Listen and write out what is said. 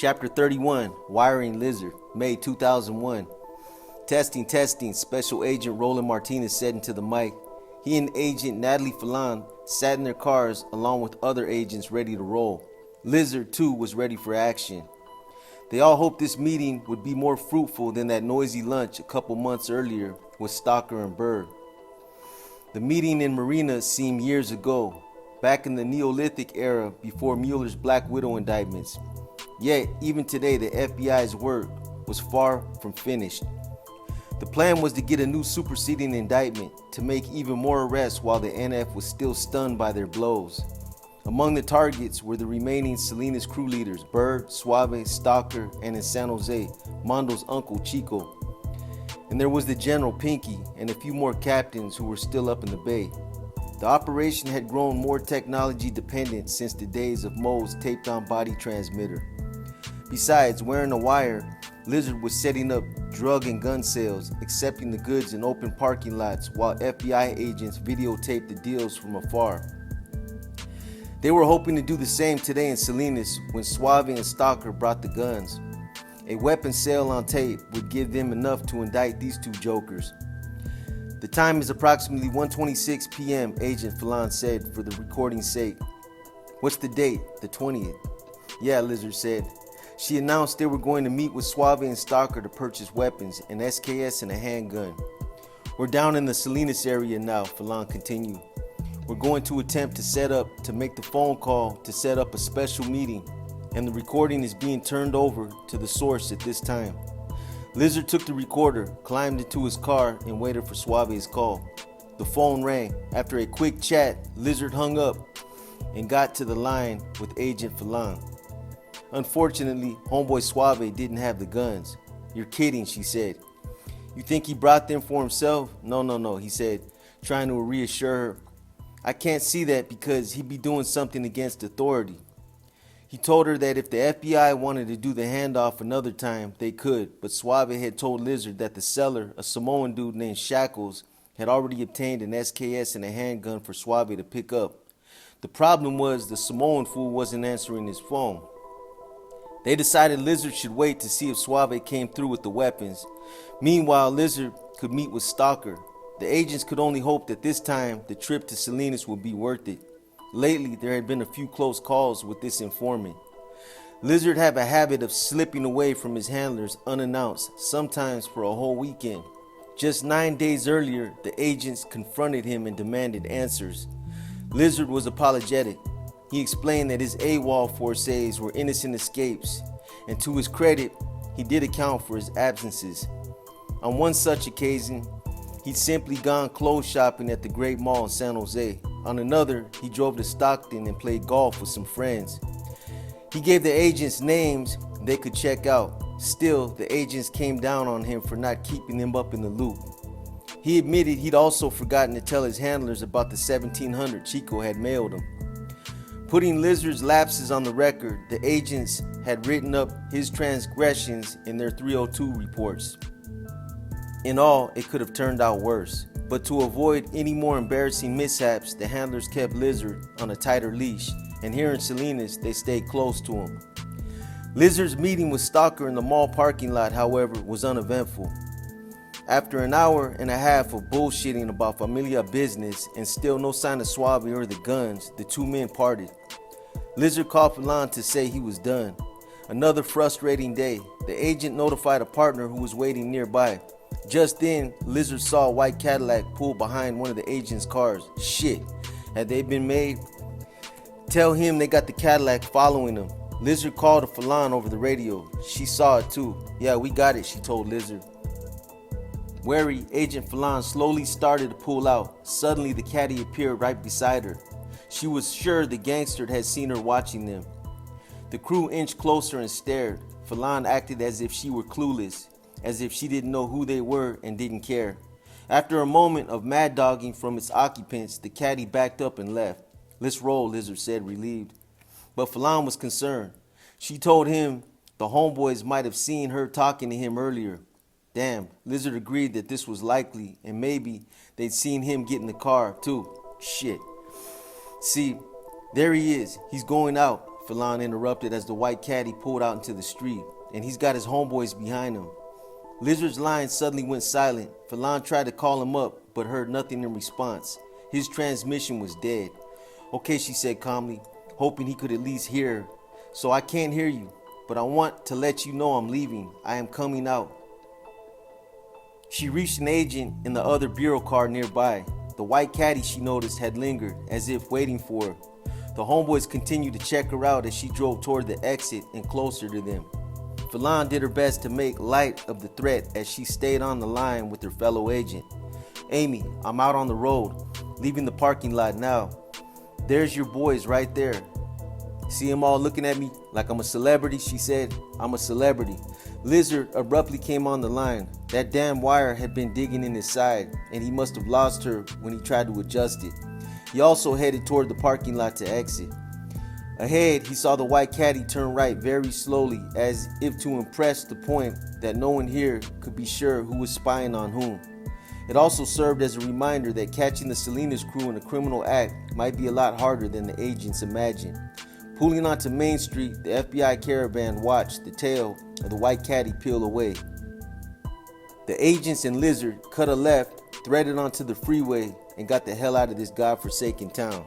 Chapter 31, Wiring Lizard, May 2001. Testing, Special Agent Roland Martinez said into the mic. He and Agent Natalie Falan sat in their cars along with other agents ready to roll. Lizard, too, was ready for action. They all hoped this meeting would be more fruitful than that noisy lunch a couple months earlier with Stalker and Bird. The meeting in Marina seemed years ago, back in the Neolithic era before Mueller's Black Widow indictments. Yet, even today, the FBI's work was far from finished. The plan was to get a new superseding indictment to make even more arrests while the NF was still stunned by their blows. Among the targets were the remaining Salinas crew leaders, Bird, Suave, Stalker, and in San Jose, Mondo's uncle Chico. And there was the General Pinky and a few more captains who were still up in the bay. The operation had grown more technology dependent since the days of Moe's taped-on body transmitter. Besides wearing a wire, Lizard was setting up drug and gun sales, accepting the goods in open parking lots while FBI agents videotaped the deals from afar. They were hoping to do the same today in Salinas when Suave and Stalker brought the guns. A weapon sale on tape would give them enough to indict these two jokers. The time is approximately 1:26 p.m., Agent Falan said for the recording's sake. What's the date? The 20th. Yeah, Lizard said. She announced they were going to meet with Suave and Stalker to purchase weapons, an SKS and a handgun. We're down in the Salinas area now, Falan continued. We're going to attempt to make the phone call to set up a special meeting, and the recording is being turned over to the source at this time. Lizard took the recorder, climbed into his car, and waited for Suave's call. The phone rang. After a quick chat, Lizard hung up and got to the line with Agent Falan. Unfortunately, homeboy Suave didn't have the guns. You're kidding, she said. You think he brought them for himself? No, he said, trying to reassure her. I can't see that because he'd be doing something against authority. He told her that if the FBI wanted to do the handoff another time, they could, but Suave had told Lizard that the seller, a Samoan dude named Shackles, had already obtained an SKS and a handgun for Suave to pick up. The problem was the Samoan fool wasn't answering his phone. They decided Lizard should wait to see if Suave came through with the weapons. Meanwhile, Lizard could meet with Stalker. The agents could only hope that this time the trip to Salinas would be worth it. Lately, there had been a few close calls with this informant. Lizard had a habit of slipping away from his handlers unannounced, sometimes for a whole weekend. Just 9 days earlier, the agents confronted him and demanded answers. Lizard was apologetic. He explained that his AWOL forces were innocent escapes, and to his credit, he did account for his absences. On one such occasion, he'd simply gone clothes shopping at the Great Mall in San Jose. On another, he drove to Stockton and played golf with some friends. He gave the agents names they could check out. Still, the agents came down on him for not keeping him up in the loop. He admitted he'd also forgotten to tell his handlers about the $1,700 Chico had mailed him. Putting Lizard's lapses on the record, the agents had written up his transgressions in their 302 reports. In all, it could have turned out worse. But to avoid any more embarrassing mishaps, the handlers kept Lizard on a tighter leash, and here in Salinas, they stayed close to him. Lizard's meeting with Stalker in the mall parking lot, however, was uneventful. After an hour and a half of bullshitting about familia business and still no sign of Suave or the guns, the two men parted. Lizard called Falan to say he was done. Another frustrating day. The agent notified a partner who was waiting nearby. Just then, Lizard saw a white Cadillac pull behind one of the agent's cars. Shit, had they been made? Tell him they got the Cadillac following them. Lizard called to Falan over the radio. She saw it too. Yeah, we got it, she told Lizard. Wary, Agent Falan slowly started to pull out. Suddenly, the caddy appeared right beside her. She was sure the gangster had seen her watching them. The crew inched closer and stared. Falan acted as if she were clueless, as if she didn't know who they were and didn't care. After a moment of mad dogging from its occupants, the caddy backed up and left. Let's roll, Lizard said, relieved. But Falan was concerned. She told him the homeboys might have seen her talking to him earlier. Damn, Lizard agreed that this was likely, and maybe they'd seen him get in the car too. Shit. See, there he is. He's going out. Phelan interrupted as the white caddy pulled out into the street, and he's got his homeboys behind him. Lizard's line suddenly went silent. Phelan tried to call him up, but heard nothing in response. His transmission was dead. Okay, she said calmly, hoping he could at least hear her. So I can't hear you, but I want to let you know I'm leaving. I am coming out. She reached an agent in the other bureau car nearby. The white caddy, she noticed, had lingered, as if waiting for her. The homeboys continued to check her out as she drove toward the exit and closer to them. Phelan did her best to make light of the threat as she stayed on the line with her fellow agent. Amy, I'm out on the road, leaving the parking lot now. There's your boys right there. See them all looking at me like I'm a celebrity, she said. I'm a celebrity. Lizard abruptly came on the line. That damn wire had been digging in his side, and he must have lost her when he tried to adjust it. He also headed toward the parking lot to exit. Ahead, he saw the white caddy turn right very slowly, as if to impress the point that no one here could be sure who was spying on whom. It also served as a reminder that catching the Salinas crew in a criminal act might be a lot harder than the agents imagined. Pulling onto Main Street, the FBI caravan watched the tail of the white caddy peel away. The agents and Lizard cut a left, threaded onto the freeway, and got the hell out of this godforsaken town.